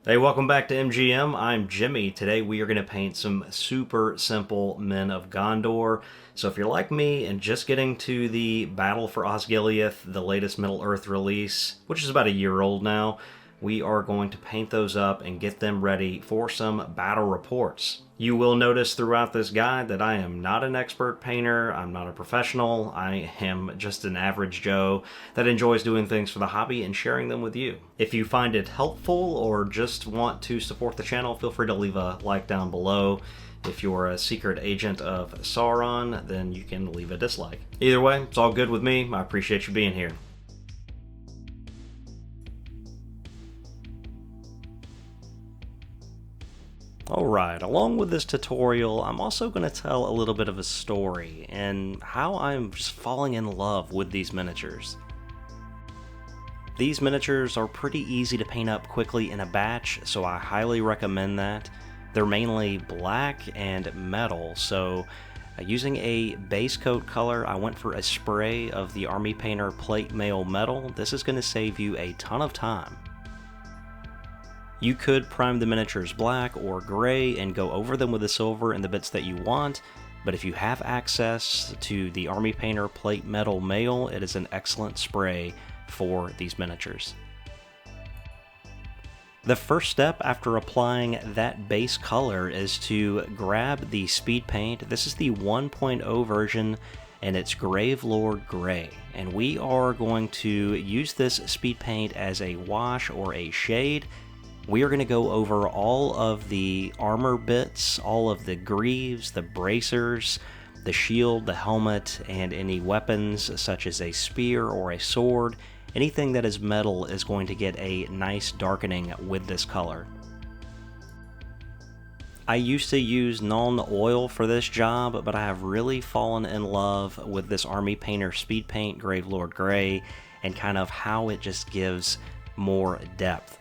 Hey, welcome back to MGM. I'm Jimmy. Today we are going to paint some super simple Men of Gondor. So if you're like me and just getting to the Battle for Osgiliath, the latest Middle-earth release, which is about a year old now, we are going to paint those up and get them ready for some battle reports. You will notice throughout this guide that I am not an expert painter, I'm not a professional, I am just an average Joe that enjoys doing things for the hobby and sharing them with you. If you find it helpful or just want to support the channel, feel free to leave a like down below. If you're a secret agent of Sauron, then you can leave a dislike. Either way, it's all good with me. I appreciate you being here. Alright, along with this tutorial, I'm also going to tell a little bit of a story and how I'm just falling in love with these miniatures. These miniatures are pretty easy to paint up quickly in a batch, so I highly recommend that. They're mainly black and metal, so using a base coat color, I went for a spray of the Army Painter Plate Mail Metal. This is going to save you a ton of time. You could prime the miniatures black or gray and go over them with the silver in the bits that you want, but if you have access to the Army Painter Plate Metal Mail, it is an excellent spray for these miniatures. The first step after applying that base color is to grab the speed paint. This is the 1.0 version and it's Gravelord Gray, and we are going to use this speed paint as a wash or a shade. We are going to go over all of the armor bits, all of the greaves, the bracers, the shield, the helmet, and any weapons such as a spear or a sword. Anything that is metal is going to get a nice darkening with this color. I used to use Nuln Oil for this job, but I have really fallen in love with this Army Painter Speed Paint Gravelord Gray and kind of how it just gives more depth.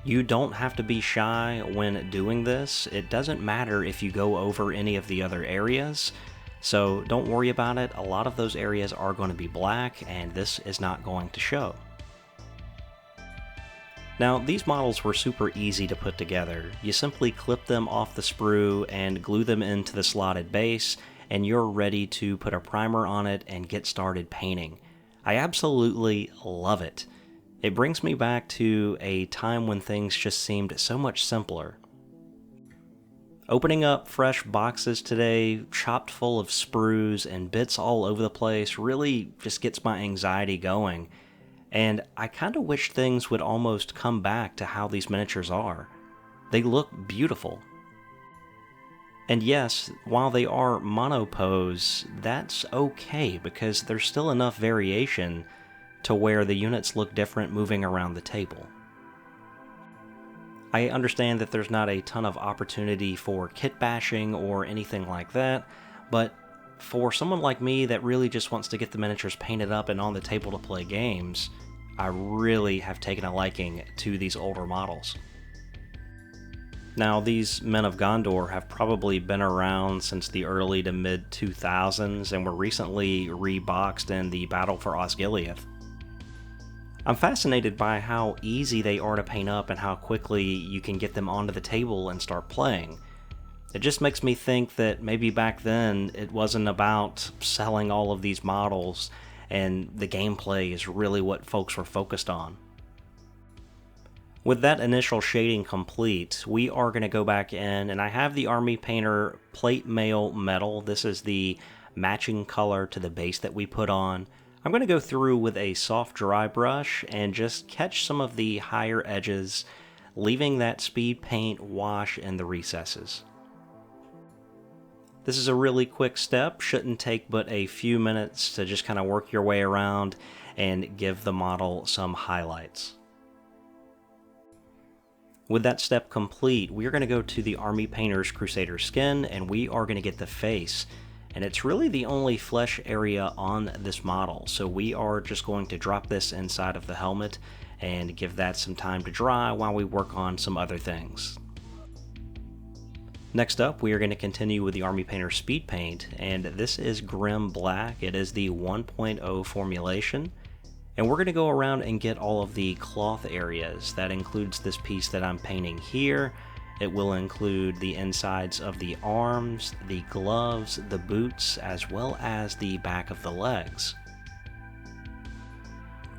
You don't have to be shy when doing this. It doesn't matter if you go over any of the other areas, so don't worry about it. A lot of those areas are going to be black, and this is not going to show. Now, these models were super easy to put together. You simply clip them off the sprue and glue them into the slotted base, and you're ready to put a primer on it and get started painting. I absolutely love it. It brings me back to a time when things just seemed so much simpler. Opening up fresh boxes today, chopped full of sprues and bits all over the place, really just gets my anxiety going. And I kind of wish things would almost come back to how these miniatures are. They look beautiful. And yes, while they are monopose, that's okay because there's still enough variation to where the units look different moving around the table. I understand that there's not a ton of opportunity for kit bashing or anything like that, but for someone like me that really just wants to get the miniatures painted up and on the table to play games, I really have taken a liking to these older models. Now, these Men of Gondor have probably been around since the early to mid 2000s and were recently reboxed in the Battle for Osgiliath. I'm fascinated by how easy they are to paint up and how quickly you can get them onto the table and start playing. It just makes me think that maybe back then it wasn't about selling all of these models and the gameplay is really what folks were focused on. With that initial shading complete, we are going to go back in, and I have the Army Painter Plate Mail Metal. This is the matching color to the base that we put on. I'm going to go through with a soft dry brush and just catch some of the higher edges, leaving that speed paint wash in the recesses. This is a really quick step, shouldn't take but a few minutes to just kind of work your way around and give the model some highlights. With that step complete, we're going to go to the Army Painter's Crusader Skin and we are going to get the face. And it's really the only flesh area on this model, so we are just going to drop this inside of the helmet and give that some time to dry while we work on some other things. Next up, we are going to continue with the Army Painter Speed Paint, and this is Grim Black. It is the 1.0 formulation, And we're going to go around and get all of the cloth areas. That includes this piece that I'm painting here. It will include the insides of the arms, the gloves, the boots, as well as the back of the legs.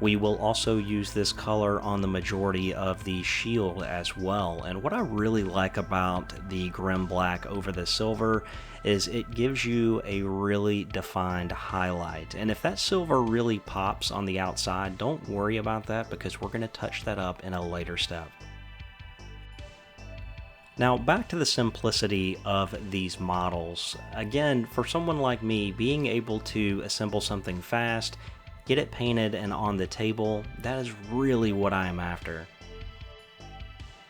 We will also use this color on the majority of the shield as well, and what I really like about the Grim Black over the silver is it gives you a really defined highlight, and if that silver really pops on the outside, don't worry about that because we're going to touch that up in a later step. Now back to the simplicity of these models. Again, for someone like me, being able to assemble something fast, get it painted and on the table, that is really what I am after.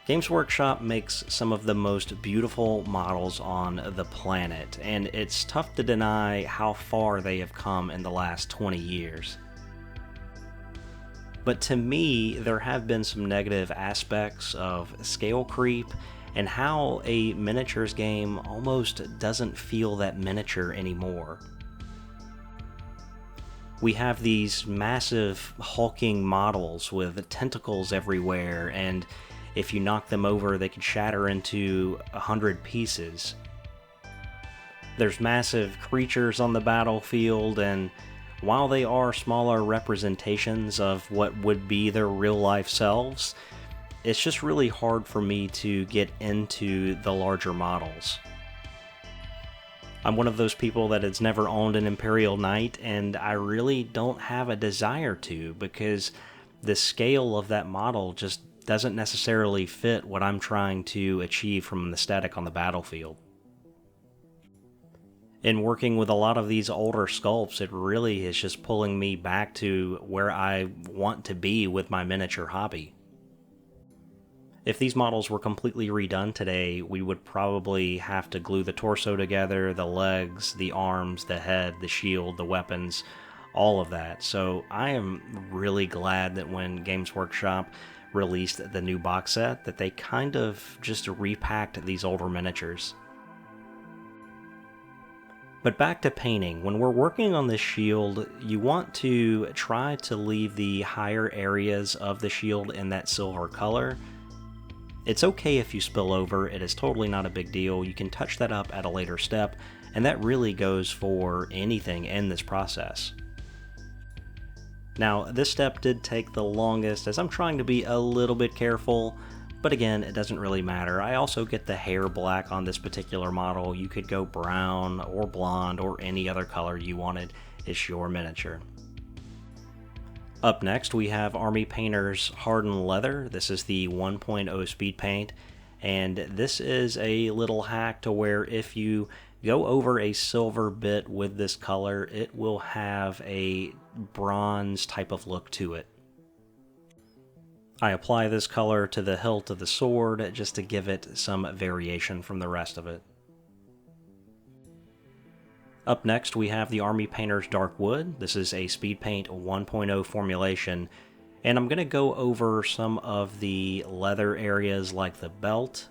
Games Workshop makes some of the most beautiful models on the planet, and it's tough to deny how far they have come in the last 20 years. But to me, there have been some negative aspects of scale creep and how a miniatures game almost doesn't feel that miniature anymore. We have these massive hulking models with tentacles everywhere, and if you knock them over they could shatter into 100 pieces. There's massive creatures on the battlefield, and while they are smaller representations of what would be their real-life selves, it's just really hard for me to get into the larger models. I'm one of those people that has never owned an Imperial Knight, and I really don't have a desire to because the scale of that model just doesn't necessarily fit what I'm trying to achieve from an aesthetic on the battlefield. In working with a lot of these older sculpts, it really is just pulling me back to where I want to be with my miniature hobby. If these models were completely redone today, we would probably have to glue the torso together, the legs, the arms, the head, the shield, the weapons, all of that. So I am really glad that when Games Workshop released the new box set, that they kind of just repacked these older miniatures. But back to painting. When we're working on this shield, you want to try to leave the higher areas of the shield in that silver color. It's okay if you spill over, it is totally not a big deal. You can touch that up at a later step, and that really goes for anything in this process. Now, this step did take the longest as I'm trying to be a little bit careful, but again, it doesn't really matter. I also get the hair black on this particular model. You could go brown or blonde or any other color you wanted. It's your miniature. Up next, we have Army Painter's Hardened Leather. This is the 1.0 speed paint, and this is a little hack to where if you go over a silver bit with this color, it will have a bronze type of look to it. I apply this color to the hilt of the sword just to give it some variation from the rest of it. Up next, we have the Army Painter's Dark Wood. This is a Speed Paint 1.0 formulation, and I'm going to go over some of the leather areas like the belt.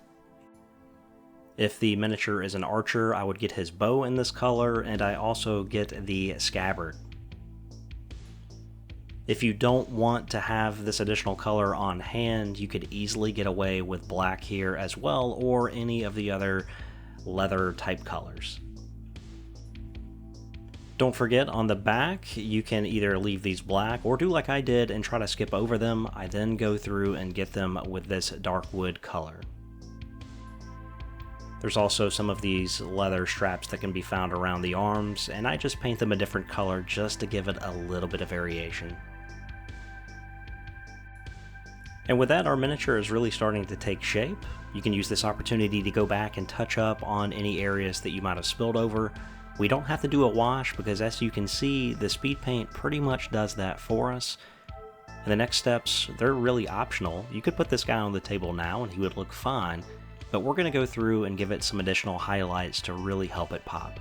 If the miniature is an archer, I would get his bow in this color, and I also get the scabbard. If you don't want to have this additional color on hand, you could easily get away with black here as well, or any of the other leather type colors. Don't forget, on the back, you can either leave these black or do like I did and try to skip over them. I then go through and get them with this dark wood color. There's also some of these leather straps that can be found around the arms, and I just paint them a different color just to give it a little bit of variation. And with that, our miniature is really starting to take shape. You can use this opportunity to go back and touch up on any areas that you might have spilled over. We don't have to do a wash because, as you can see, the speed paint pretty much does that for us. And the next steps, they're really optional. You could put this guy on the table now and he would look fine, but we're going to go through and give it some additional highlights to really help it pop.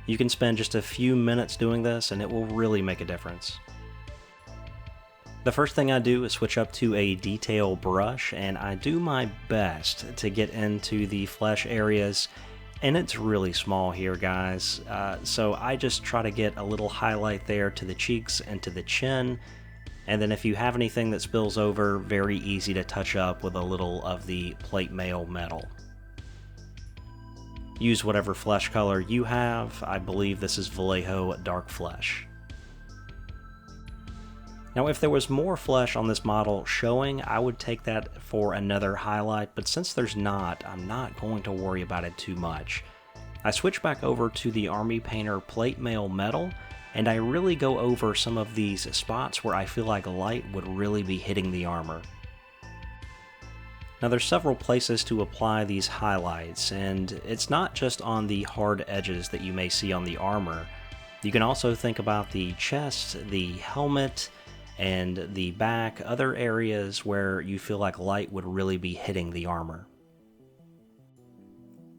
You can spend just a few minutes doing this and it will really make a difference. The first thing I do is switch up to a detail brush, and I do my best to get into the flesh areas And it's really small here, guys, so I just try to get a little highlight there to the cheeks and to the chin, and then if you have anything that spills over, very easy to touch up with a little of the plate mail metal. Use whatever flesh color you have. I believe this is Vallejo Dark Flesh. Now if there was more flesh on this model showing, I would take that for another highlight, but since there's not, I'm not going to worry about it too much. I switch back over to the Army Painter Plate Mail Metal, and I really go over some of these spots where I feel like light would really be hitting the armor. Now there's several places to apply these highlights, and it's not just on the hard edges that you may see on the armor. You can also think about the chest, the helmet, and the back, other areas where you feel like light would really be hitting the armor.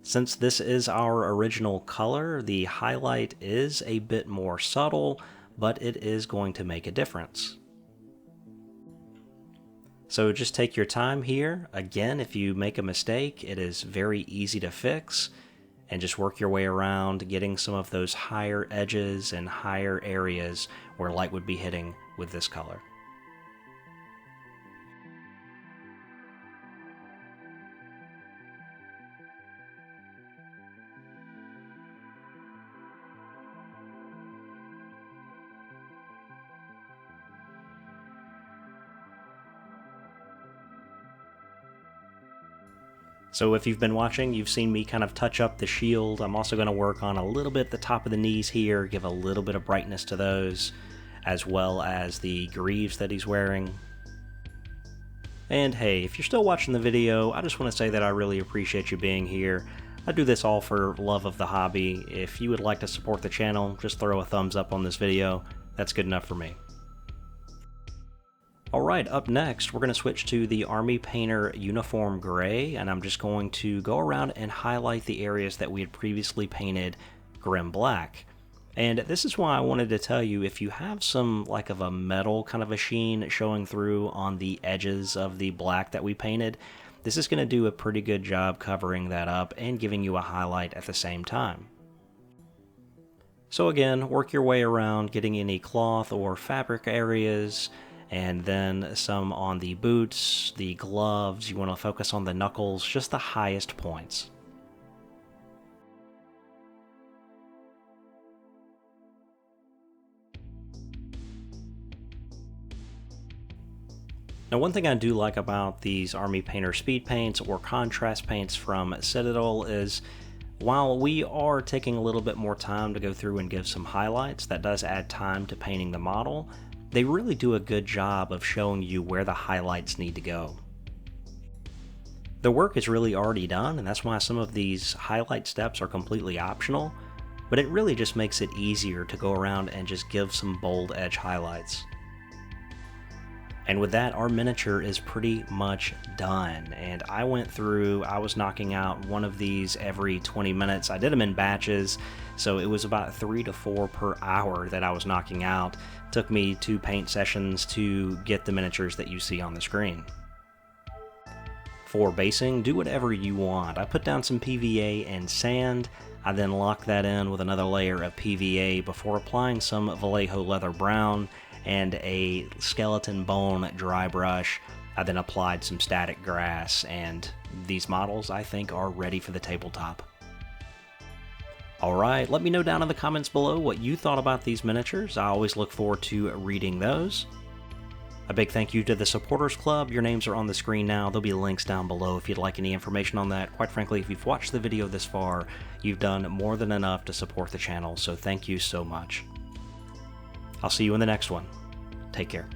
Since this is our original color, the highlight is a bit more subtle, but it is going to make a difference. So just take your time here. Again, if you make a mistake, it is very easy to fix, and just work your way around getting some of those higher edges and higher areas where light would be hitting with this color. So if you've been watching, you've seen me kind of touch up the shield. I'm also going to work on a little bit at the top of the knees here, give a little bit of brightness to those, as well as the greaves that he's wearing. And hey, if you're still watching the video, I just want to say that I really appreciate you being here. I do this all for love of the hobby. If you would like to support the channel, just throw a thumbs up on this video. That's good enough for me. Alright, up next, we're going to switch to the Army Painter Uniform Gray, and I'm just going to go around and highlight the areas that we had previously painted Grim Black. And this is why I wanted to tell you, if you have some like of a metal kind of a sheen showing through on the edges of the black that we painted, this is going to do a pretty good job covering that up and giving you a highlight at the same time. So again, work your way around getting any cloth or fabric areas, and then some on the boots, the gloves. You want to focus on the knuckles, just the highest points. Now one thing I do like about these Army Painter speed paints or contrast paints from Citadel is, while we are taking a little bit more time to go through and give some highlights, that does add time to painting the model, they really do a good job of showing you where the highlights need to go. The work is really already done, and that's why some of these highlight steps are completely optional, but it really just makes it easier to go around and just give some bold edge highlights. And with that, our miniature is pretty much done, and I was knocking out one of these every 20 minutes. I did them in batches, so it was about 3 to 4 per hour that I was knocking out. Took me 2 paint sessions to get the miniatures that you see on the screen. For basing, do whatever you want. I put down some PVA and sand. I then locked that in with another layer of PVA before applying some Vallejo Leather Brown and a skeleton bone dry brush. I then applied some static grass, and these models I think are ready for the tabletop. Alright, let me know down in the comments below what you thought about these miniatures. I always look forward to reading those. A big thank you to the Supporters Club. Your names are on the screen now. There'll be links down below if you'd like any information on that. Quite frankly, if you've watched the video this far, you've done more than enough to support the channel, so thank you so much. I'll see you in the next one. Take care.